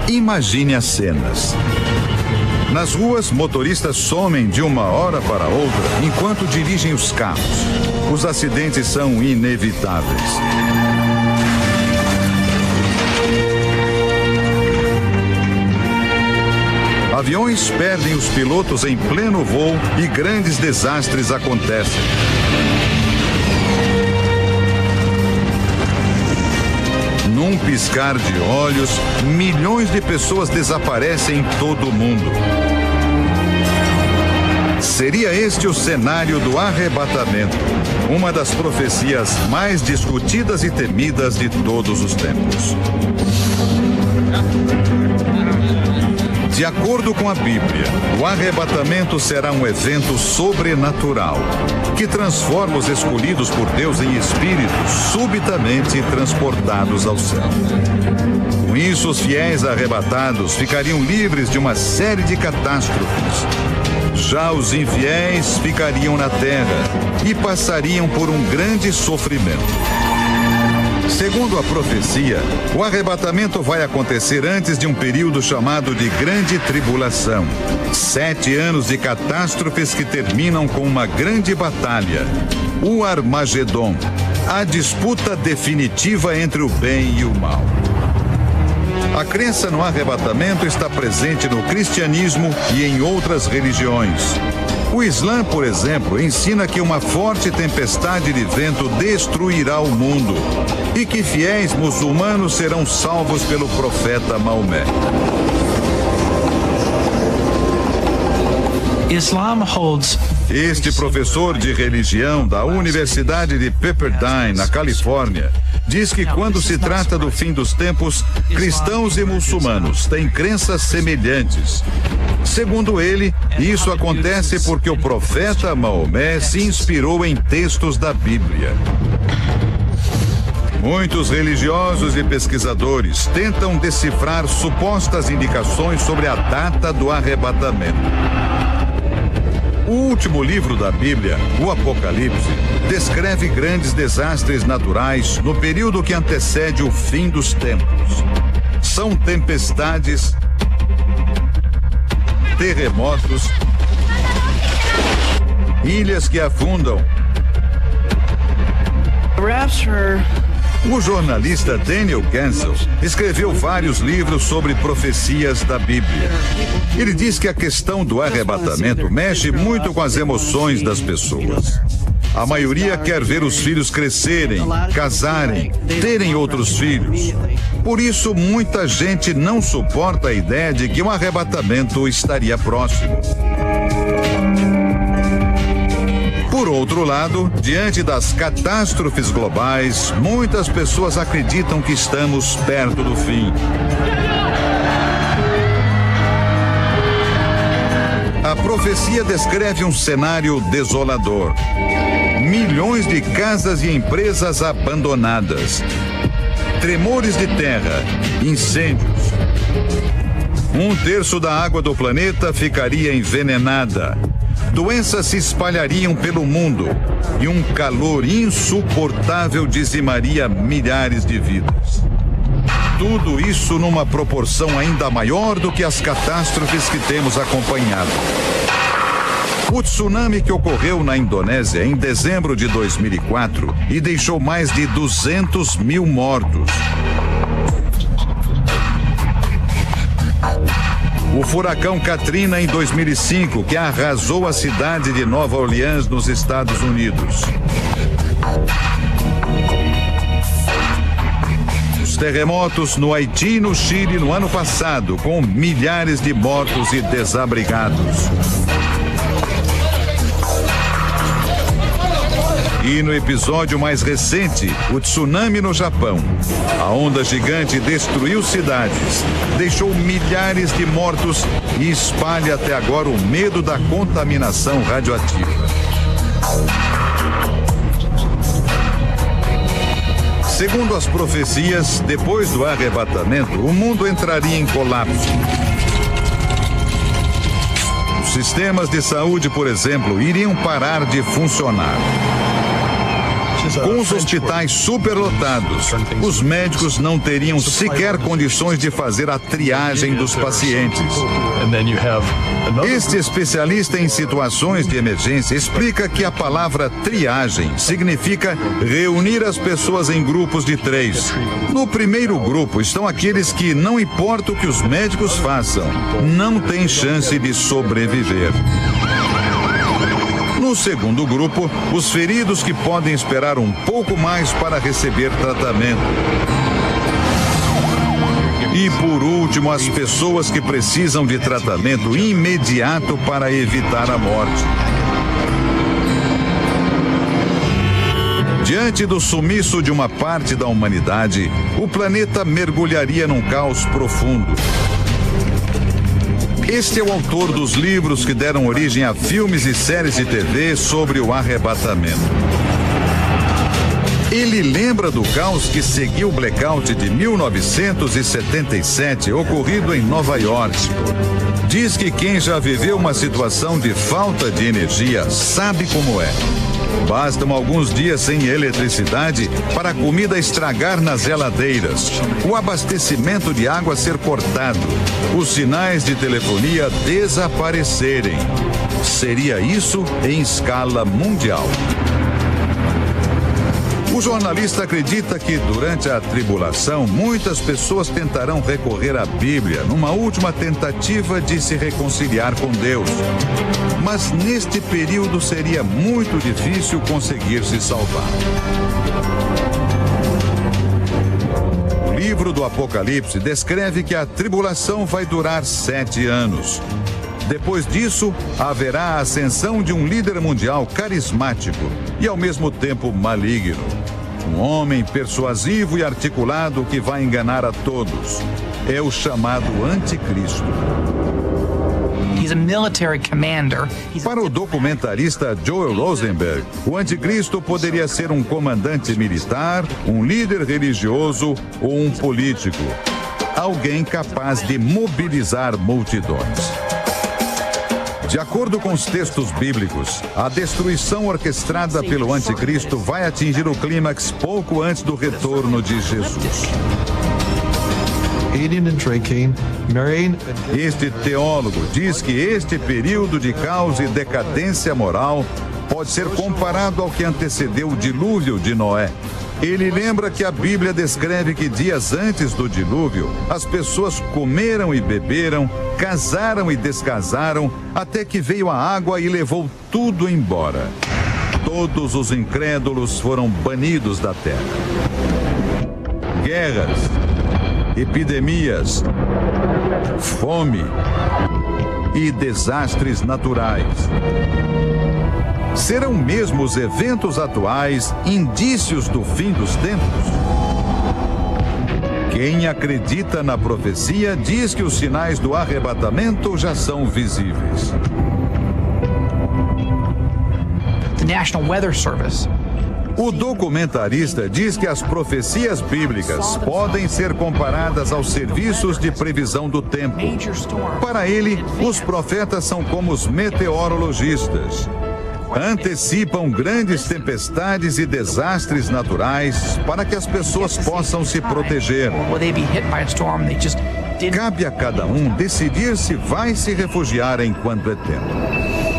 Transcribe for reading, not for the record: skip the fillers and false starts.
Imagine as cenas. Nas ruas, motoristas somem de uma hora para outra enquanto dirigem os carros. Os acidentes são inevitáveis. Aviões perdem os pilotos em pleno voo e grandes desastres acontecem. Num piscar de olhos, milhões de pessoas desaparecem em todo o mundo. Seria este o cenário do arrebatamento, uma das profecias mais discutidas e temidas de todos os tempos. De acordo com a Bíblia, o arrebatamento será um evento sobrenatural, que transforma os escolhidos por Deus em espíritos subitamente transportados ao céu. Com isso, os fiéis arrebatados ficariam livres de uma série de catástrofes. Já os infiéis ficariam na terra e passariam por um grande sofrimento. Segundo a profecia, o arrebatamento vai acontecer antes de um período chamado de Grande Tribulação. 7 anos de catástrofes que terminam com uma grande batalha, o Armagedon, a disputa definitiva entre o bem e o mal. A crença no arrebatamento está presente no cristianismo e em outras religiões. O Islã, por exemplo, ensina que uma forte tempestade de vento destruirá o mundo e que fiéis muçulmanos serão salvos pelo profeta Maomé. Este professor de religião da Universidade de Pepperdine, na Califórnia, diz que quando se trata do fim dos tempos, cristãos e muçulmanos têm crenças semelhantes. Segundo ele, isso acontece porque o profeta Maomé se inspirou em textos da Bíblia. Muitos religiosos e pesquisadores tentam decifrar supostas indicações sobre a data do arrebatamento. O último livro da Bíblia, o Apocalipse, descreve grandes desastres naturais no período que antecede o fim dos tempos. São tempestades, terremotos, ilhas que afundam. O jornalista Daniel Gansel escreveu vários livros sobre profecias da Bíblia. Ele diz que a questão do arrebatamento mexe muito com as emoções das pessoas. A maioria quer ver os filhos crescerem, casarem, terem outros filhos. Por isso, muita gente não suporta a ideia de que um arrebatamento estaria próximo. Por outro lado, diante das catástrofes globais, muitas pessoas acreditam que estamos perto do fim. A profecia descreve um cenário desolador. Milhões de casas e empresas abandonadas. Tremores de terra, incêndios. 1/3 da água do planeta ficaria envenenada. Doenças se espalhariam pelo mundo e um calor insuportável dizimaria milhares de vidas. Tudo isso numa proporção ainda maior do que as catástrofes que temos acompanhado. O tsunami que ocorreu na Indonésia em dezembro de 2004 e deixou mais de 200 mil mortos. O furacão Katrina em 2005, que arrasou a cidade de Nova Orleans, nos Estados Unidos. Os terremotos no Haiti e no Chile no ano passado, com milhares de mortos e desabrigados. E no episódio mais recente, o tsunami no Japão. A onda gigante destruiu cidades, deixou milhares de mortos e espalha até agora o medo da contaminação radioativa. Segundo as profecias, depois do arrebatamento, o mundo entraria em colapso. Os sistemas de saúde, por exemplo, iriam parar de funcionar. Com os hospitais superlotados, os médicos não teriam sequer condições de fazer a triagem dos pacientes. Este especialista em situações de emergência explica que a palavra triagem significa reunir as pessoas em grupos de 3. No primeiro grupo estão aqueles que, não importa o que os médicos façam, não têm chance de sobreviver. No segundo grupo, os feridos que podem esperar um pouco mais para receber tratamento. E, por último, as pessoas que precisam de tratamento imediato para evitar a morte. Diante do sumiço de uma parte da humanidade, o planeta mergulharia num caos profundo. Este é o autor dos livros que deram origem a filmes e séries de TV sobre o arrebatamento. Ele lembra do caos que seguiu o blackout de 1977, ocorrido em Nova York. Diz que quem já viveu uma situação de falta de energia sabe como é. Bastam alguns dias sem eletricidade para a comida estragar nas geladeiras, o abastecimento de água ser cortado, os sinais de telefonia desaparecerem. Seria isso em escala mundial. O jornalista acredita que, durante a tribulação, muitas pessoas tentarão recorrer à Bíblia numa última tentativa de se reconciliar com Deus. Mas neste período seria muito difícil conseguir se salvar. O livro do Apocalipse descreve que a tribulação vai durar 7 anos. Depois disso, haverá a ascensão de um líder mundial carismático e, ao mesmo tempo, maligno. Um homem persuasivo e articulado que vai enganar a todos. É o chamado Anticristo. Para o documentarista Joel Rosenberg, o Anticristo poderia ser um comandante militar, um líder religioso ou um político. Alguém capaz de mobilizar multidões. De acordo com os textos bíblicos, a destruição orquestrada pelo Anticristo vai atingir o clímax pouco antes do retorno de Jesus. Este teólogo diz que este período de caos e decadência moral pode ser comparado ao que antecedeu o dilúvio de Noé. Ele lembra que a Bíblia descreve que dias antes do dilúvio, as pessoas comeram e beberam, casaram e descasaram, até que veio a água e levou tudo embora. Todos os incrédulos foram banidos da terra. Guerras, epidemias, fome e desastres naturais. Serão mesmo os eventos atuais indícios do fim dos tempos? Quem acredita na profecia diz que os sinais do arrebatamento já são visíveis. O documentarista diz que as profecias bíblicas podem ser comparadas aos serviços de previsão do tempo. Para ele, os profetas são como os meteorologistas. Antecipam grandes tempestades e desastres naturais para que as pessoas possam se proteger. Cabe a cada um decidir se vai se refugiar enquanto é tempo.